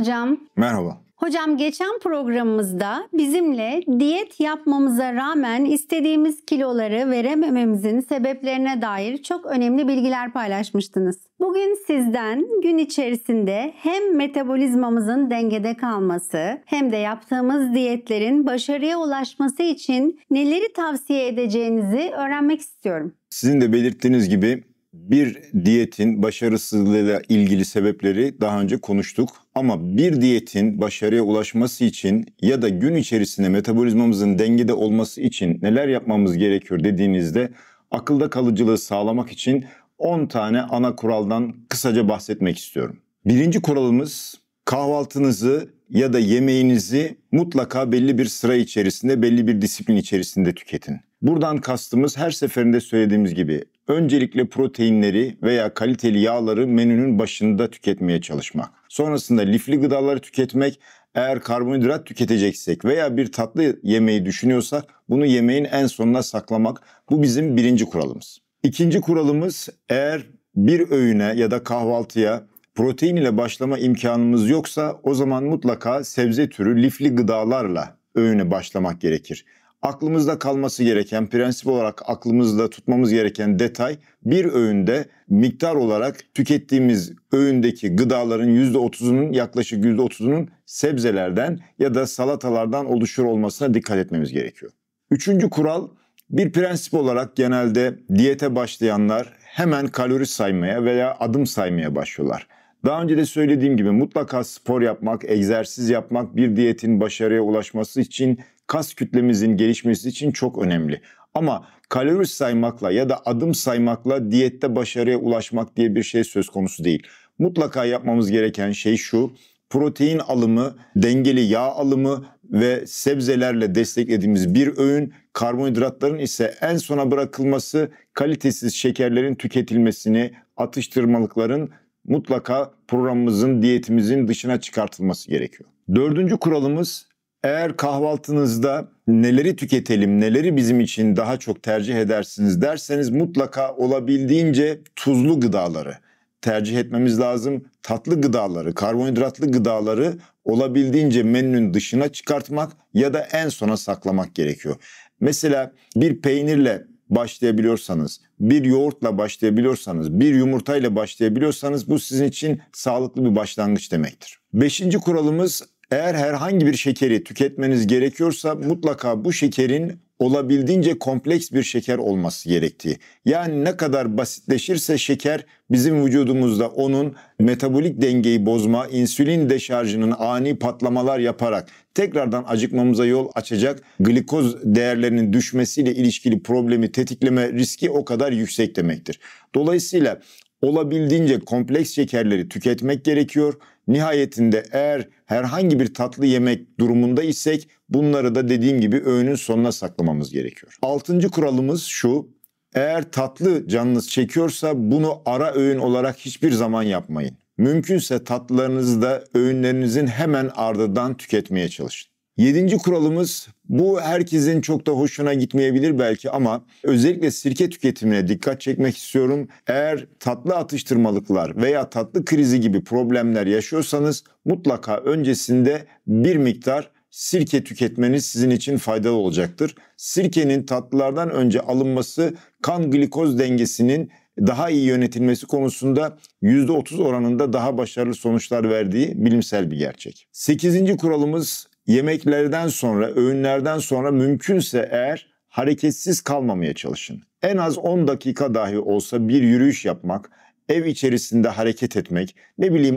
hocam. Merhaba. Hocam geçen programımızda bizimle diyet yapmamıza rağmen istediğimiz kiloları veremememizin sebeplerine dair çok önemli bilgiler paylaşmıştınız. Bugün sizden gün içerisinde hem metabolizmamızın dengede kalması hem de yaptığımız diyetlerin başarıya ulaşması için neleri tavsiye edeceğinizi öğrenmek istiyorum. Sizin de belirttiğiniz gibi bir diyetin başarısızlığıyla ilgili sebepleri daha önce konuştuk. Ama bir diyetin başarıya ulaşması için ya da gün içerisinde metabolizmamızın dengede olması için neler yapmamız gerekiyor dediğinizde akılda kalıcılığı sağlamak için 10 tane ana kuraldan kısaca bahsetmek istiyorum. Birinci kuralımız kahvaltınızı ya da yemeğinizi mutlaka belli bir sıra içerisinde, belli bir disiplin içerisinde tüketin. Buradan kastımız her seferinde söylediğimiz gibi öncelikle proteinleri veya kaliteli yağları menünün başında tüketmeye çalışmak. Sonrasında lifli gıdaları tüketmek, eğer karbonhidrat tüketeceksek veya bir tatlı yemeği düşünüyorsak bunu yemeğin en sonuna saklamak. Bu bizim birinci kuralımız. İkinci kuralımız eğer bir öğüne ya da kahvaltıya protein ile başlama imkanımız yoksa o zaman mutlaka sebze türü lifli gıdalarla öğüne başlamak gerekir. Aklımızda kalması gereken, prensip olarak aklımızda tutmamız gereken detay bir öğünde miktar olarak tükettiğimiz öğündeki gıdaların %30'unun yaklaşık %30'unun sebzelerden ya da salatalardan oluşur olmasına dikkat etmemiz gerekiyor. Üçüncü kural, bir prensip olarak genelde diyete başlayanlar hemen kalori saymaya veya adım saymaya başlıyorlar. Daha önce de söylediğim gibi mutlaka spor yapmak, egzersiz yapmak bir diyetin başarıya ulaşması için, kas kütlemizin gelişmesi için çok önemli. Ama kalori saymakla ya da adım saymakla diyette başarıya ulaşmak diye bir şey söz konusu değil. Mutlaka yapmamız gereken şey şu: protein alımı, dengeli yağ alımı ve sebzelerle desteklediğimiz bir öğün, karbonhidratların ise en sona bırakılması, kalitesiz şekerlerin tüketilmesini, atıştırmalıkların mutlaka programımızın, diyetimizin dışına çıkartılması gerekiyor. Dördüncü kuralımız, eğer kahvaltınızda neleri tüketelim, neleri bizim için daha çok tercih edersiniz derseniz mutlaka olabildiğince tuzlu gıdaları tercih etmemiz lazım. Tatlı gıdaları, karbonhidratlı gıdaları olabildiğince menünün dışına çıkartmak ya da en sona saklamak gerekiyor. Mesela bir peynirle başlayabiliyorsanız, bir yoğurtla başlayabiliyorsanız, bir yumurtayla başlayabiliyorsanız bu sizin için sağlıklı bir başlangıç demektir. Beşinci kuralımız, eğer herhangi bir şekeri tüketmeniz gerekiyorsa mutlaka bu şekerin olabildiğince kompleks bir şeker olması gerektiği. Yani ne kadar basitleşirse şeker bizim vücudumuzda onun metabolik dengeyi bozma, insülin deşarjının ani patlamalar yaparak tekrardan acıkmamıza yol açacak glikoz değerlerinin düşmesiyle ilişkili problemi tetikleme riski o kadar yüksek demektir. Dolayısıyla olabildiğince kompleks şekerleri tüketmek gerekiyor. Nihayetinde eğer herhangi bir tatlı yemek durumunda isek bunları da dediğim gibi öğünün sonuna saklamamız gerekiyor. Altıncı kuralımız şu: eğer tatlı canınız çekiyorsa bunu ara öğün olarak hiçbir zaman yapmayın. Mümkünse tatlılarınızı da öğünlerinizin hemen ardından tüketmeye çalışın. Yedinci kuralımız, bu herkesin çok da hoşuna gitmeyebilir belki ama özellikle sirke tüketimine dikkat çekmek istiyorum. Eğer tatlı atıştırmalıklar veya tatlı krizi gibi problemler yaşıyorsanız mutlaka öncesinde bir miktar sirke tüketmeniz sizin için faydalı olacaktır. Sirkenin tatlılardan önce alınması kan glikoz dengesinin daha iyi yönetilmesi konusunda %30 oranında daha başarılı sonuçlar verdiği bilimsel bir gerçek. 8. kuralımız, yemeklerden sonra, öğünlerden sonra mümkünse eğer hareketsiz kalmamaya çalışın. En az 10 dakika dahi olsa bir yürüyüş yapmak, ev içerisinde hareket etmek,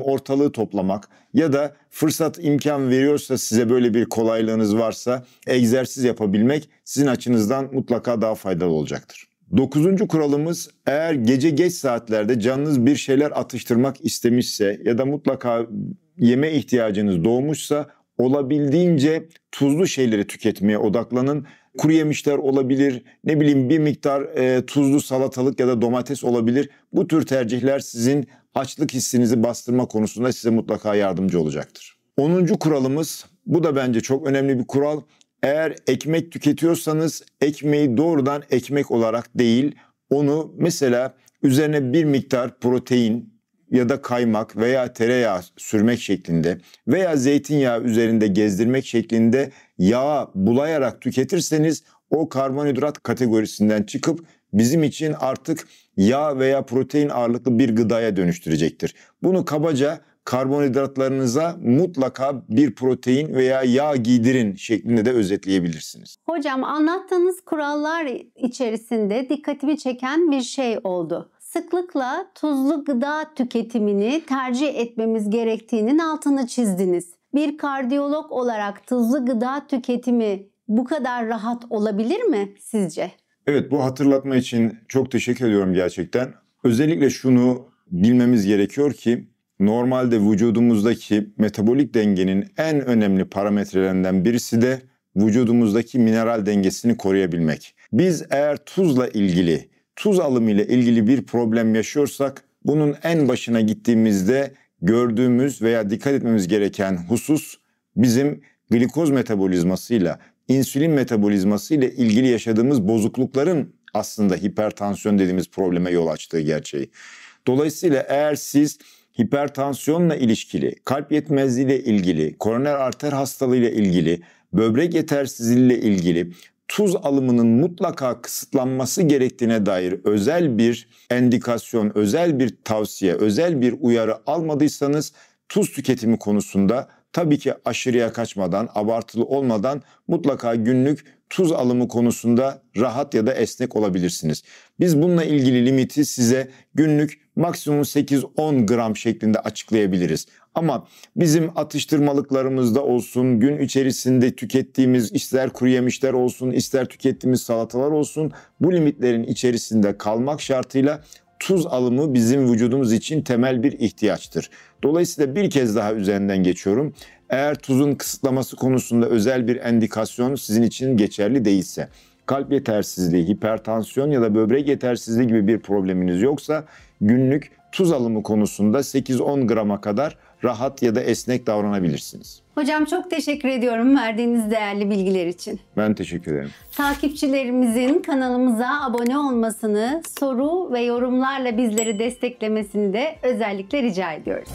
ortalığı toplamak ya da fırsat imkan veriyorsa, size böyle bir kolaylığınız varsa egzersiz yapabilmek sizin açınızdan mutlaka daha faydalı olacaktır. 9. kuralımız, eğer gece geç saatlerde canınız bir şeyler atıştırmak istemişse ya da mutlaka yeme ihtiyacınız doğmuşsa olabildiğince tuzlu şeyleri tüketmeye odaklanın. Kuru yemişler olabilir, bir miktar tuzlu salatalık ya da domates olabilir. Bu tür tercihler sizin açlık hissinizi bastırma konusunda size mutlaka yardımcı olacaktır. 10. kuralımız, bu da bence çok önemli bir kural. Eğer ekmek tüketiyorsanız ekmeği doğrudan ekmek olarak değil, onu mesela üzerine bir miktar protein, ya da kaymak veya tereyağı sürmek şeklinde veya zeytinyağı üzerinde gezdirmek şeklinde yağa bulayarak tüketirseniz o karbonhidrat kategorisinden çıkıp bizim için artık yağ veya protein ağırlıklı bir gıdaya dönüştürecektir. Bunu kabaca karbonhidratlarınıza mutlaka bir protein veya yağ giydirin şeklinde de özetleyebilirsiniz. Hocam, anlattığınız kurallar içerisinde dikkatimi çeken bir şey oldu. Sıklıkla tuzlu gıda tüketimini tercih etmemiz gerektiğinin altını çizdiniz. Bir kardiyolog olarak tuzlu gıda tüketimi bu kadar rahat olabilir mi sizce? Evet, bu hatırlatma için çok teşekkür ediyorum gerçekten. Özellikle şunu bilmemiz gerekiyor ki normalde vücudumuzdaki metabolik dengenin en önemli parametrelerinden birisi de vücudumuzdaki mineral dengesini koruyabilmek. Biz eğer tuzla ilgili, tuz alımı ile ilgili bir problem yaşıyorsak bunun en başına gittiğimizde gördüğümüz veya dikkat etmemiz gereken husus bizim glikoz metabolizmasıyla, insülin metabolizmasıyla ilgili yaşadığımız bozuklukların aslında hipertansiyon dediğimiz probleme yol açtığı gerçeği. Dolayısıyla eğer siz hipertansiyonla ilişkili, kalp yetmezliğiyle ilgili, koroner arter hastalığıyla ilgili, böbrek yetersizliğiyle ilgili tuz alımının mutlaka kısıtlanması gerektiğine dair özel bir endikasyon, özel bir tavsiye, özel bir uyarı almadıysanız tuz tüketimi konusunda tabii ki aşırıya kaçmadan, abartılı olmadan mutlaka günlük tuz alımı konusunda rahat ya da esnek olabilirsiniz. Biz bununla ilgili limiti size günlük maksimum 8-10 gram şeklinde açıklayabiliriz. Ama bizim atıştırmalıklarımızda olsun, gün içerisinde tükettiğimiz ister kuru yemişler olsun, ister tükettiğimiz salatalar olsun, bu limitlerin içerisinde kalmak şartıyla tuz alımı bizim vücudumuz için temel bir ihtiyaçtır. Dolayısıyla bir kez daha üzerinden geçiyorum. Eğer tuzun kısıtlaması konusunda özel bir endikasyon sizin için geçerli değilse, kalp yetersizliği, hipertansiyon ya da böbrek yetersizliği gibi bir probleminiz yoksa günlük tuz alımı konusunda 8-10 grama kadar rahat ya da esnek davranabilirsiniz. Hocam, çok teşekkür ediyorum verdiğiniz değerli bilgiler için. Ben teşekkür ederim. Takipçilerimizin kanalımıza abone olmasını, soru ve yorumlarla bizleri desteklemesini de özellikle rica ediyoruz.